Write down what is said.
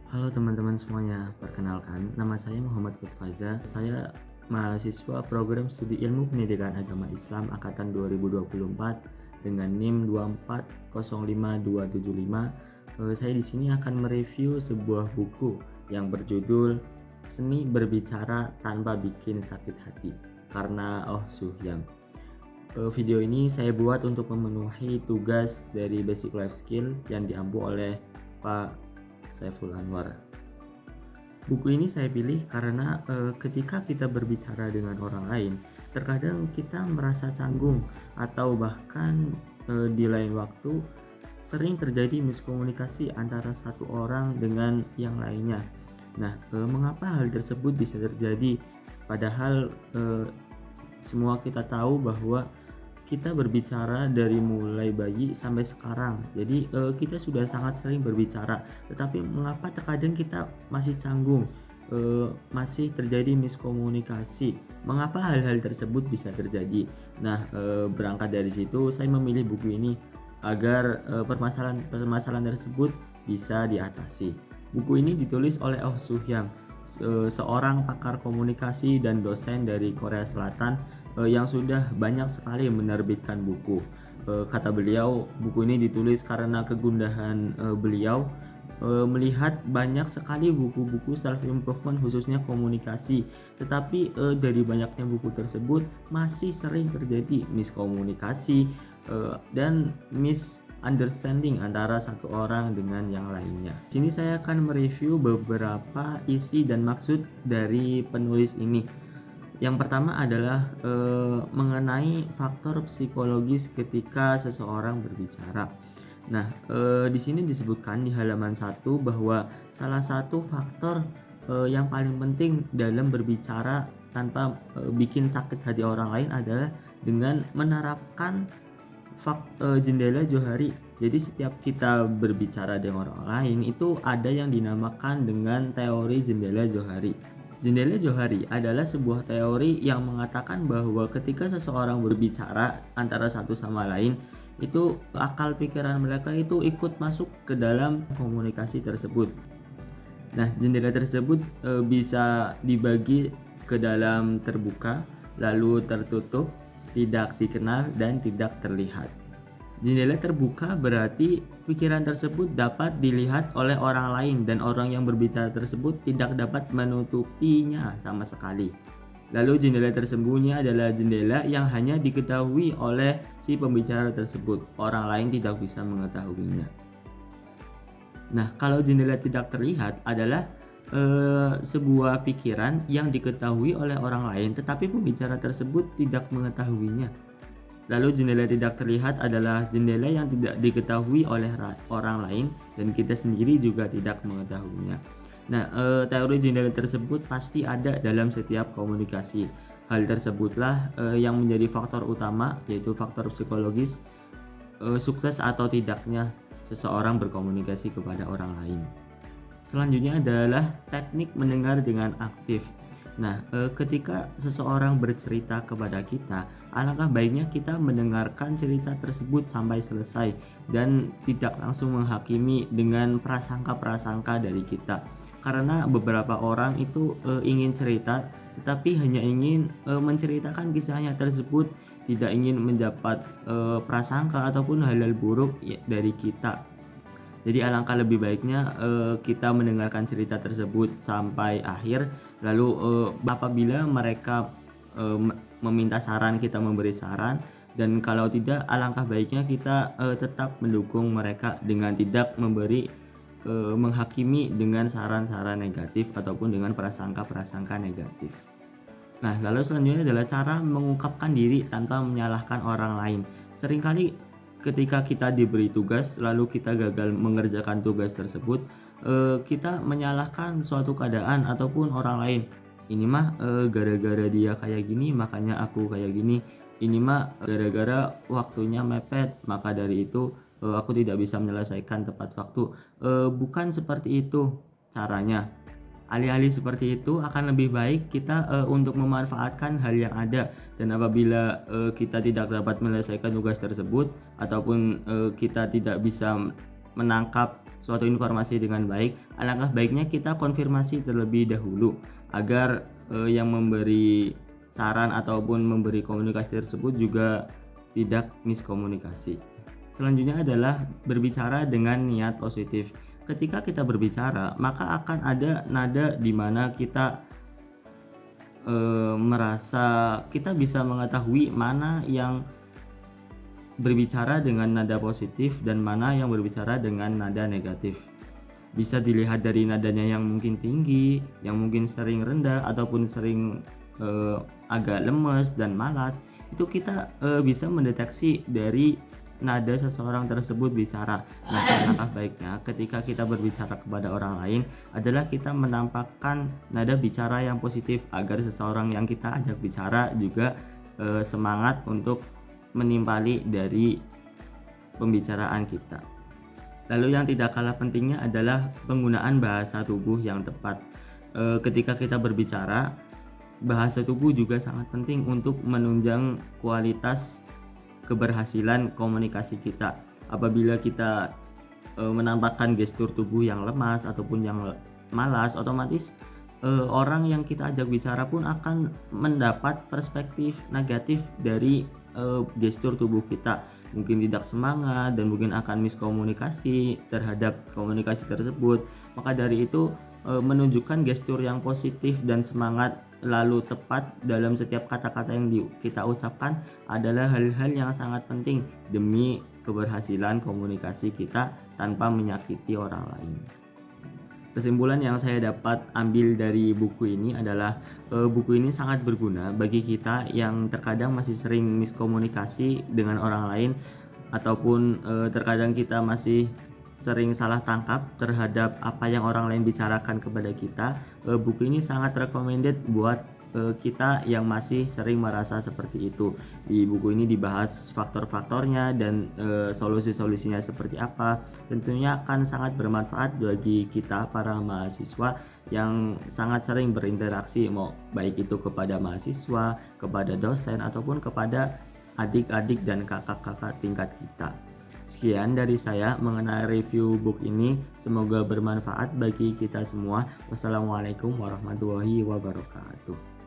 Halo teman-teman semuanya, perkenalkan nama saya Muhammad Kutfaza. Saya mahasiswa program studi ilmu pendidikan agama Islam angkatan 2024 dengan NIM 2405275. Saya di sini akan mereview sebuah buku yang berjudul Seni Berbicara Tanpa Bikin Sakit Hati karena Oh Soo-hyang. Video ini saya buat untuk memenuhi tugas dari Basic Life Skill yang diampu oleh Pak Saiful Anwar. Buku ini saya pilih karena ketika kita berbicara dengan orang lain, terkadang kita merasa canggung atau bahkan di lain waktu sering terjadi miskomunikasi antara satu orang dengan yang lainnya. Nah, mengapa hal tersebut bisa terjadi? Padahal semua kita tahu bahwa kita berbicara dari mulai bayi sampai sekarang. Jadi kita sudah sangat sering berbicara, tetapi mengapa terkadang kita masih canggung, masih terjadi miskomunikasi? Mengapa hal-hal tersebut bisa terjadi? Nah, berangkat dari situ saya memilih buku ini agar permasalahan tersebut bisa diatasi. Buku ini ditulis oleh Oh Soo-hyang, seorang pakar komunikasi dan dosen dari Korea Selatan yang sudah banyak sekali menerbitkan buku. Kata beliau, buku ini ditulis karena kegundahan beliau melihat banyak sekali buku-buku self improvement khususnya komunikasi, tetapi dari banyaknya buku tersebut masih sering terjadi miskomunikasi dan misunderstanding antara satu orang dengan yang lainnya. Di sini saya akan mereview beberapa isi dan maksud dari penulis ini. Yang pertama adalah mengenai faktor psikologis ketika seseorang berbicara. Nah, di sini disebutkan di halaman 1 bahwa salah satu faktor yang paling penting dalam berbicara tanpa bikin sakit hati orang lain adalah dengan menerapkan jendela johari. Jadi setiap kita berbicara dengan orang lain itu ada yang dinamakan dengan teori jendela johari. Jendela johari adalah sebuah teori yang mengatakan bahwa ketika seseorang berbicara antara satu sama lain, itu akal pikiran mereka itu ikut masuk ke dalam komunikasi tersebut. Nah, jendela tersebut bisa dibagi ke dalam terbuka, lalu tertutup, tidak dikenal, dan tidak terlihat. Jendela terbuka berarti pikiran tersebut dapat dilihat oleh orang lain dan orang yang berbicara tersebut tidak dapat menutupinya sama sekali. Lalu jendela tersembunyi adalah jendela yang hanya diketahui oleh si pembicara tersebut. Orang lain tidak bisa mengetahuinya. Nah, kalau jendela tidak terlihat adalah sebuah pikiran yang diketahui oleh orang lain tetapi pembicara tersebut tidak mengetahuinya. Lalu jendela tidak terlihat adalah jendela yang tidak diketahui oleh orang lain dan kita sendiri juga tidak mengetahuinya. Nah, teori jendela tersebut pasti ada dalam setiap komunikasi. Hal tersebutlah yang menjadi faktor utama, yaitu faktor psikologis sukses atau tidaknya seseorang berkomunikasi kepada orang lain. Selanjutnya adalah teknik mendengar dengan aktif. Nah, ketika seseorang bercerita kepada kita, alangkah baiknya kita mendengarkan cerita tersebut sampai selesai dan tidak langsung menghakimi dengan prasangka-prasangka dari kita. Karena beberapa orang itu ingin cerita, tetapi hanya ingin menceritakan kisahnya tersebut, tidak ingin mendapat prasangka ataupun hal-hal buruk dari kita. Jadi alangkah lebih baiknya kita mendengarkan cerita tersebut sampai akhir, lalu apabila mereka meminta saran, kita memberi saran, dan kalau tidak alangkah baiknya kita tetap mendukung mereka dengan tidak menghakimi dengan saran-saran negatif ataupun dengan prasangka-prasangka negatif. Nah, lalu selanjutnya adalah cara mengungkapkan diri tanpa menyalahkan orang lain. Seringkali ketika kita diberi tugas lalu kita gagal mengerjakan tugas tersebut, kita menyalahkan suatu keadaan ataupun orang lain. Ini mah gara-gara dia kayak gini makanya aku kayak gini. Ini mah gara-gara waktunya mepet, maka dari itu aku tidak bisa menyelesaikan tepat waktu. Bukan seperti itu caranya. Alih-alih seperti itu akan lebih baik kita untuk memanfaatkan hal yang ada, dan apabila kita tidak dapat menyelesaikan tugas tersebut ataupun kita tidak bisa menangkap suatu informasi dengan baik, alangkah baiknya kita konfirmasi terlebih dahulu agar yang memberi saran ataupun memberi komunikasi tersebut juga tidak miskomunikasi. Selanjutnya adalah berbicara dengan niat positif. Ketika kita berbicara, maka akan ada nada di mana kita merasa kita bisa mengetahui mana yang berbicara dengan nada positif dan mana yang berbicara dengan nada negatif. Bisa dilihat dari nadanya yang mungkin tinggi, yang mungkin sering rendah ataupun sering agak lemes dan malas. Itu kita bisa mendeteksi dari nada seseorang tersebut bicara. Nah, alangkah baiknya ketika kita berbicara kepada orang lain adalah kita menampakkan nada bicara yang positif agar seseorang yang kita ajak bicara juga semangat untuk menimpali dari pembicaraan kita. Lalu yang tidak kalah pentingnya adalah penggunaan bahasa tubuh yang tepat. Ketika kita berbicara, bahasa tubuh juga sangat penting untuk menunjang kualitas keberhasilan komunikasi kita. Apabila kita menampakkan gestur tubuh yang lemas ataupun yang malas, otomatis orang yang kita ajak bicara pun akan mendapat perspektif negatif dari gestur tubuh kita. Mungkin tidak semangat dan mungkin akan miskomunikasi terhadap komunikasi tersebut. Maka dari itu menunjukkan gestur yang positif dan semangat lalu tepat dalam setiap kata-kata yang kita ucapkan adalah hal-hal yang sangat penting demi keberhasilan komunikasi kita tanpa menyakiti orang lain. Kesimpulan yang saya dapat ambil dari buku ini adalah buku ini sangat berguna bagi kita yang terkadang masih sering miskomunikasi dengan orang lain ataupun terkadang kita masih sering salah tangkap terhadap apa yang orang lain bicarakan kepada kita. Buku ini sangat recommended buat kita yang masih sering merasa seperti itu. Di buku ini dibahas faktor-faktornya dan solusi-solusinya seperti apa. Tentunya akan sangat bermanfaat bagi kita para mahasiswa yang sangat sering berinteraksi, mau baik itu kepada mahasiswa, kepada dosen ataupun kepada adik-adik dan kakak-kakak tingkat kita. Sekian dari saya mengenai review book ini, semoga bermanfaat bagi kita semua. Wassalamualaikum warahmatullahi wabarakatuh.